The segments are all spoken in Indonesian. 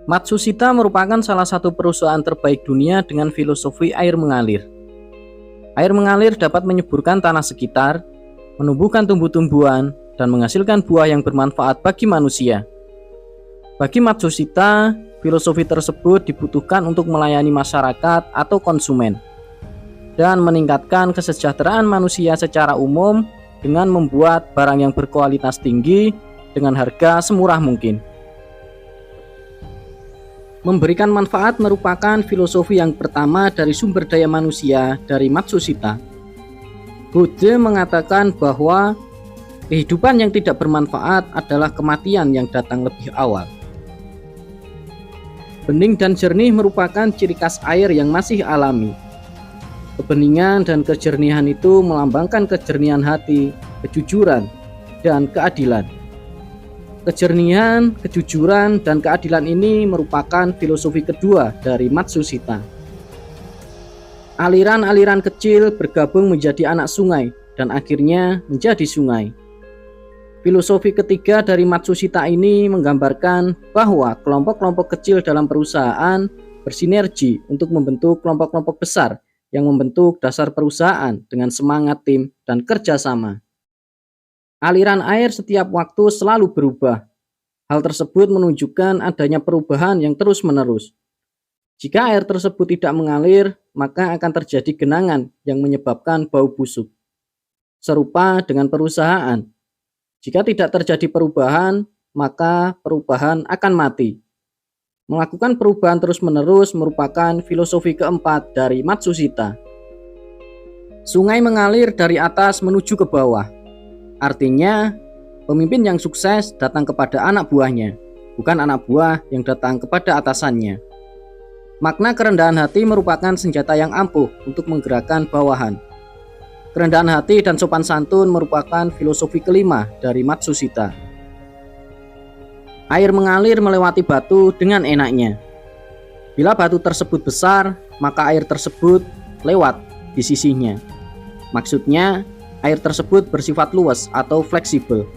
Matsushita merupakan salah satu perusahaan terbaik dunia dengan filosofi air mengalir. Air mengalir dapat menyuburkan tanah sekitar, menumbuhkan tumbuh-tumbuhan, dan menghasilkan buah yang bermanfaat bagi manusia. Bagi Matsushita, filosofi tersebut dibutuhkan untuk melayani masyarakat atau konsumen dan meningkatkan kesejahteraan manusia secara umum dengan membuat barang yang berkualitas tinggi dengan harga semurah mungkin. Memberikan manfaat merupakan filosofi yang pertama dari sumber daya manusia dari Matsushita. Buddha mengatakan bahwa kehidupan yang tidak bermanfaat adalah kematian yang datang lebih awal. Bening dan jernih merupakan ciri khas air yang masih alami. Kebeningan dan kejernihan itu melambangkan kejernihan hati, kejujuran, dan keadilan. Kejernihan, kejujuran, dan keadilan ini merupakan filosofi kedua dari Matsushita. Aliran-aliran kecil bergabung menjadi anak sungai dan akhirnya menjadi sungai. Filosofi ketiga dari Matsushita ini menggambarkan bahwa kelompok-kelompok kecil dalam perusahaan bersinergi untuk membentuk kelompok-kelompok besar yang membentuk dasar perusahaan dengan semangat tim dan kerjasama. Aliran air setiap waktu selalu berubah. Hal tersebut menunjukkan adanya perubahan yang terus-menerus. Jika air tersebut tidak mengalir, maka akan terjadi genangan yang menyebabkan bau busuk. Serupa dengan perusahaan. Jika tidak terjadi perubahan, maka perubahan akan mati. Melakukan perubahan terus-menerus merupakan filosofi keempat dari Matsushita. Sungai mengalir dari atas menuju ke bawah. Artinya, pemimpin yang sukses datang kepada anak buahnya, bukan anak buah yang datang kepada atasannya. Makna kerendahan hati merupakan senjata yang ampuh untuk menggerakkan bawahan. Kerendahan hati dan sopan santun merupakan filosofi kelima dari Matsushita. Air mengalir melewati batu dengan enaknya. Bila batu tersebut besar, maka air tersebut lewat di sisinya. Maksudnya, air tersebut bersifat luas atau fleksibel.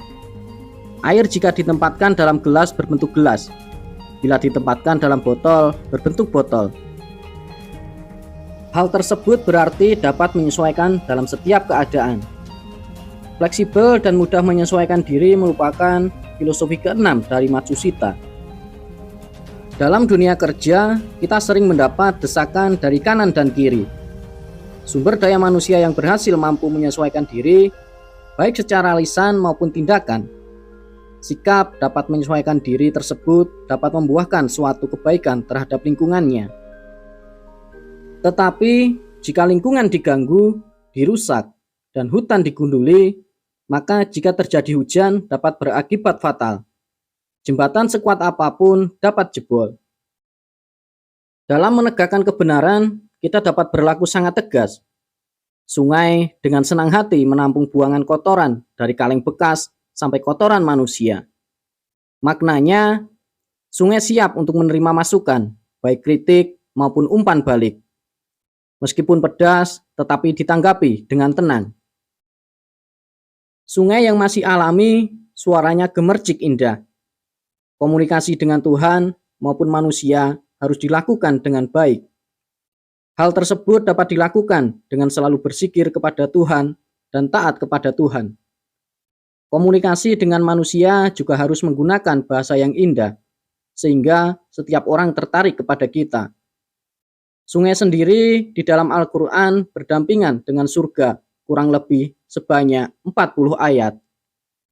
Air jika ditempatkan dalam gelas berbentuk gelas. Bila ditempatkan dalam botol, berbentuk botol. Hal tersebut berarti dapat menyesuaikan dalam setiap keadaan. Fleksibel dan mudah menyesuaikan diri merupakan filosofi keenam dari Matsushita. Dalam dunia kerja, kita sering mendapat desakan dari kanan dan kiri. Sumber daya manusia yang berhasil mampu menyesuaikan diri, baik secara lisan maupun tindakan. Sikap dapat menyesuaikan diri tersebut dapat membuahkan suatu kebaikan terhadap lingkungannya. Tetapi, jika lingkungan diganggu, dirusak, dan hutan digunduli, maka jika terjadi hujan dapat berakibat fatal. Jembatan sekuat apapun dapat jebol. Dalam menegakkan kebenaran, kita dapat berlaku sangat tegas. Sungai dengan senang hati menampung buangan kotoran dari kaleng bekas sampai kotoran manusia. Maknanya, sungai siap untuk menerima masukan, baik kritik maupun umpan balik. Meskipun pedas, tetapi ditanggapi dengan tenang. Sungai yang masih alami, suaranya gemercik indah. Komunikasi dengan Tuhan maupun manusia harus dilakukan dengan baik. Hal tersebut dapat dilakukan dengan selalu berzikir kepada Tuhan dan taat kepada Tuhan. Komunikasi dengan manusia juga harus menggunakan bahasa yang indah, sehingga setiap orang tertarik kepada kita. Sungai sendiri di dalam Al-Quran berdampingan dengan surga kurang lebih sebanyak 40 ayat.